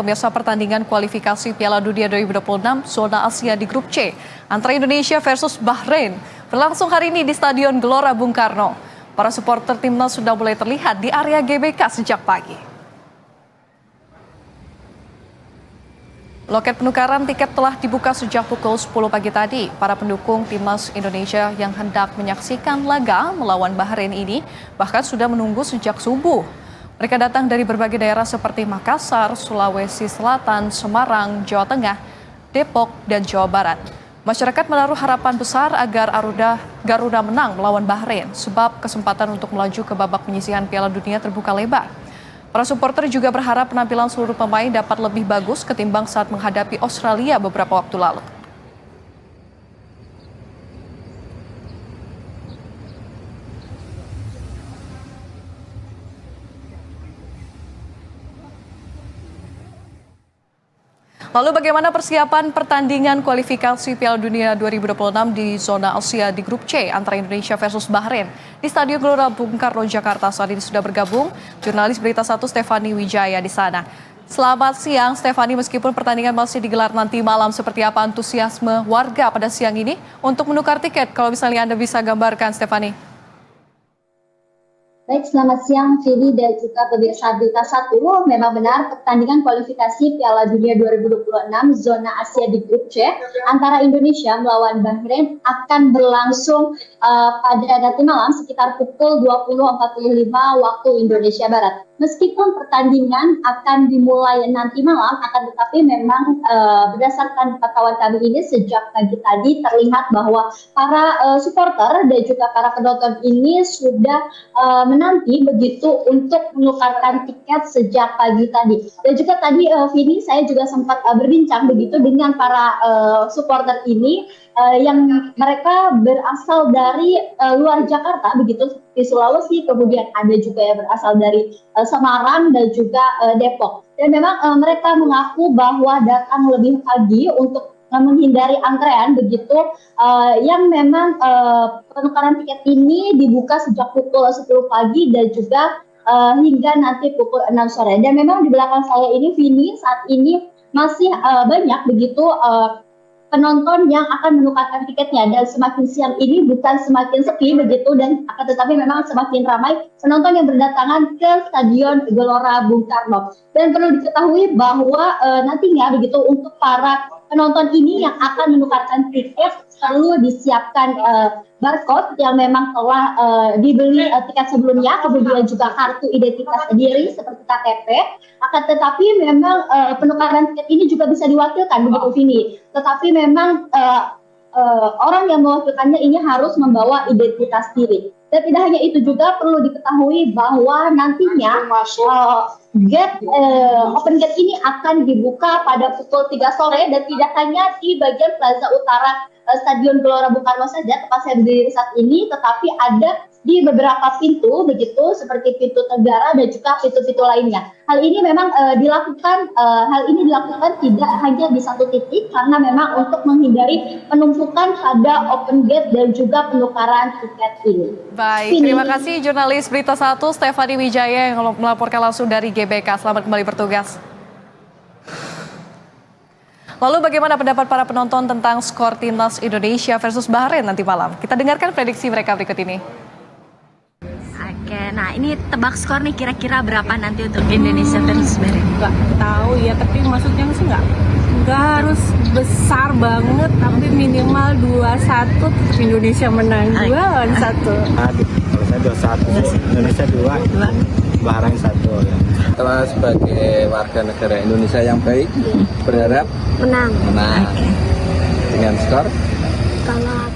Pemirsa, pertandingan kualifikasi Piala Dunia 2026 zona Asia di grup C antara Indonesia versus Bahrain berlangsung hari ini di Stadion Gelora Bung Karno. Para supporter timnas sudah mulai terlihat di area GBK sejak pagi. Loket penukaran tiket telah dibuka sejak pukul 10 pagi tadi. Para pendukung timnas Indonesia yang hendak menyaksikan laga melawan Bahrain ini bahkan sudah menunggu sejak subuh. Mereka datang dari berbagai daerah seperti Makassar, Sulawesi Selatan, Semarang, Jawa Tengah, Depok, dan Jawa Barat. Masyarakat menaruh harapan besar agar Garuda menang melawan Bahrain, sebab kesempatan untuk melaju ke babak penyisihan Piala Dunia terbuka lebar. Para supporter juga berharap penampilan seluruh pemain dapat lebih bagus ketimbang saat menghadapi Australia beberapa waktu lalu. Lalu bagaimana persiapan pertandingan kualifikasi Piala Dunia 2026 di zona Asia di grup C antara Indonesia versus Bahrain di Stadion Gelora Bung Karno, Jakarta. Saat ini sudah bergabung jurnalis Berita 1 Stephanie Wijaya di sana. Selamat siang Stephanie, meskipun pertandingan masih digelar nanti malam, seperti apa antusiasme warga pada siang ini untuk menukar tiket? Kalau misalnya Anda bisa gambarkan, Stephanie. Baik, selamat siang Vini dan juga pemirsa Berita 1. Memang benar pertandingan kualifikasi Piala Dunia 2026 zona Asia di grup C antara Indonesia melawan Bahrain akan berlangsung pada nanti malam sekitar pukul 20.45 waktu Indonesia Barat. Meskipun pertandingan akan dimulai nanti malam, akan tetapi memang berdasarkan pantauan kami ini sejak pagi tadi terlihat bahwa para supporter dan juga para penonton ini sudah menanti begitu untuk menukarkan tiket sejak pagi tadi. Dan juga tadi Vini, saya juga sempat berbincang begitu dengan para supporter ini yang mereka berasal dari luar Jakarta begitu, di Sulawesi, kemudian ada juga yang berasal dari Semarang dan juga Depok. Dan memang mereka mengaku bahwa datang lebih pagi untuk menghindari antrean begitu, yang memang penukaran tiket ini dibuka sejak pukul 10 pagi dan juga hingga nanti pukul 6 sore. Dan memang di belakang saya ini Vini, saat ini masih banyak begitu penonton yang akan menukarkan tiketnya, dan semakin siang ini bukan semakin sepi begitu, dan akan tetapi memang semakin ramai penonton yang berdatangan ke Stadion Gelora Bung Karno. Dan perlu diketahui bahwa nantinya begitu untuk para penonton ini yang akan menukarkan tiket perlu disiapkan barcode yang memang telah dibeli tiket sebelumnya, kemudian juga kartu identitas diri seperti KTP. Akan tetapi memang penukaran tiket ini juga bisa diwakilkan begitu Vini. Tetapi memang orang yang mewakilkannya ini harus membawa identitas diri. Dan tidak hanya itu, juga perlu diketahui bahwa nantinya open gate ini akan dibuka pada pukul 3 sore, dan tidak hanya di bagian plaza utara Stadion Gelora Bung Karno saja tempat saya berdiri saat ini, tetapi ada di beberapa pintu begitu, seperti pintu Tenggara dan juga pintu-pintu lainnya. Hal ini memang dilakukan tidak hanya di satu titik, karena memang untuk menghindari penumpukan pada open gate dan juga penukaran tiket ini. Baik, terima kasih jurnalis Berita 1 Stephanie Wijaya yang melaporkan langsung dari GBK. Selamat kembali bertugas. Lalu bagaimana pendapat para penonton tentang skor timnas Indonesia versus Bahrain nanti malam? Kita dengarkan prediksi mereka berikut ini. Oke, nah ini tebak skor nih, kira-kira berapa nanti untuk Indonesia versus Bahrain? Nggak tahu ya, tapi maksudnya sih nggak harus besar banget, tapi minimal 2-1 tetap Indonesia menang. 2-1. Kalau saya 2-1, Indonesia 2, Bahrain 1 ya. Kalau sebagai warga negara Indonesia yang baik, berharap Menang. dengan skor Kalau